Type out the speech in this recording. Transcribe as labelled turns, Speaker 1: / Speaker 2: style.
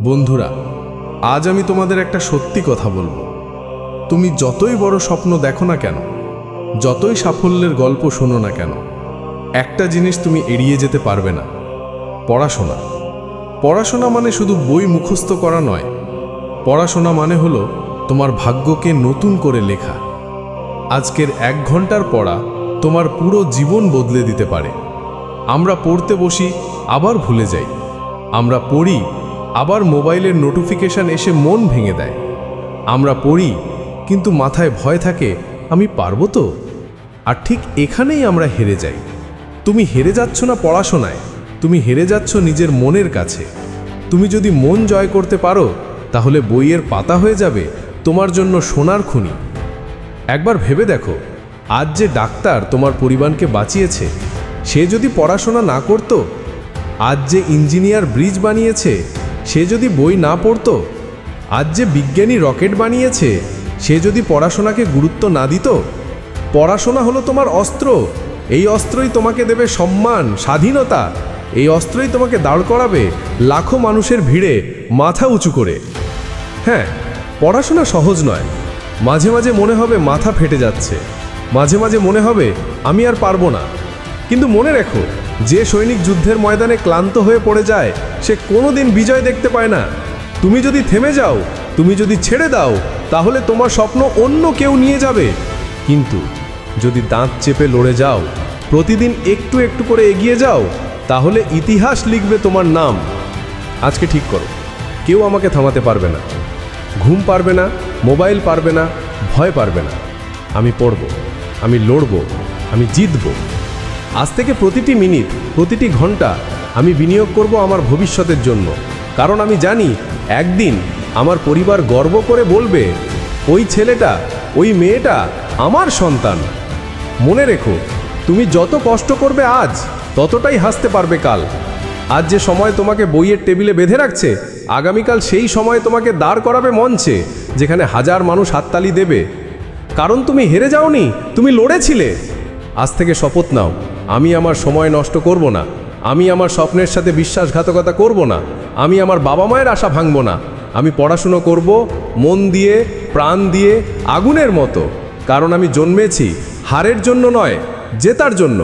Speaker 1: বন্ধুরা, আজ আমি তোমাদের একটা সত্যি কথা বলবো। তুমি যতই বড় স্বপ্ন দেখো না কেন, যতই সাফল্যের গল্প শোনো না কেন, একটা জিনিস তুমি এড়িয়ে যেতে পারবে না, পড়াশোনা। পড়াশোনা মানে শুধু বই মুখস্থ করা নয়। পড়াশোনা মানে হলো তোমার ভাগ্যকে নতুন করে লেখা। আজকের 1 ঘন্টার পড়া তোমার পুরো জীবন বদলে দিতে পারে। আমরা পড়তে বসি, আবার ভুলে যাই। আমরা পড়ি, আবার মোবাইলের নোটিফিকেশন এসে মন ভেঙে দেয়। আমরা পড়ি, কিন্তু মাথায় ভয় থাকে, আমি পারবো তো? আর ঠিক এখানেই আমরা হেরে যাই। তুমি হেরে যাচ্ছ না পড়াশোনায়, তুমি হেরে যাচ্ছ নিজের মনের কাছে। তুমি যদি মন জয় করতে পারো, তাহলে বইয়ের পাতা হয়ে যাবে তোমার জন্য সোনার খনি। একবার ভেবে দেখো, আজ যে ডাক্তার তোমার পরিবারকে বাঁচিয়েছে, সে যদি পড়াশোনা না করত? আজ যে ইঞ্জিনিয়ার ব্রিজ বানিয়েছে, সে যদি বই না পড়তো? আজ যে বিজ্ঞানী রকেট বানিয়েছে, সে যদি পড়াশোনাকে গুরুত্ব না দিত? পড়াশোনা হলো তোমার অস্ত্র। এই অস্ত্রই তোমাকে দেবে সম্মান, স্বাধীনতা। এই অস্ত্রই তোমাকে দাঁড় করাবে লাখো মানুষের ভিড়ে মাথা উঁচু করে। হ্যাঁ, পড়াশোনা সহজ নয়। মাঝে মাঝে মনে হবে মাথা ফেটে যাচ্ছে, মাঝে মাঝে মনে হবে আমি আর পারবো না। কিন্তু মনে রেখো, যে সৈনিক যুদ্ধের ময়দানে ক্লান্ত হয়ে পড়ে যায়, সে কোনোদিন বিজয় দেখতে পায় না। তুমি যদি থেমে যাও, তুমি যদি ছেড়ে দাও, তাহলে তোমার স্বপ্ন অন্য কেউ নিয়ে যাবে। কিন্তু যদি দাঁত চেপে লড়ে যাও, প্রতিদিন একটু একটু করে এগিয়ে যাও, তাহলে ইতিহাস লিখবে তোমার নাম। আজকে ঠিক করো, কেউ আমাকে থামাতে পারবে না। ঘুম পারবে না, মোবাইল পারবে না, ভয় পারবে না। আমি পড়ব, আমি লড়ব, আমি জিতব। আজ থেকে প্রতিটি মিনিট, প্রতিটি ঘন্টা আমি বিনিয়োগ করব আমার ভবিষ্যতের জন্য। কারণ আমি জানি, একদিন আমার পরিবার গর্ব করে বলবে, ওই ছেলেটা, ওই মেয়েটা আমার সন্তান। মনে রেখো, তুমি যত কষ্ট করবে আজ, ততটাই হাসতে পারবে কাল। আজ যে সময় তোমাকে বইয়ের টেবিলে বেঁধে রাখছে, আগামীকাল সেই সময় তোমাকে দাঁড় করাবে মঞ্চে, যেখানে হাজার মানুষ হাততালি দেবে। কারণ তুমি হেরে যাওনি, তুমি লড়েছিলে। আজ থেকে শপথ নাও, আমি আমার সময় নষ্ট করব না, আমি আমার স্বপ্নের সাথে বিশ্বাসঘাতকতা করব না, আমি আমার বাবা মায়ের আশা ভাঙব না। আমি পড়াশুনো করব মন দিয়ে, প্রাণ দিয়ে, আগুনের মতো। কারণ আমি জন্মেছি হারের জন্য নয়, জেতার জন্য।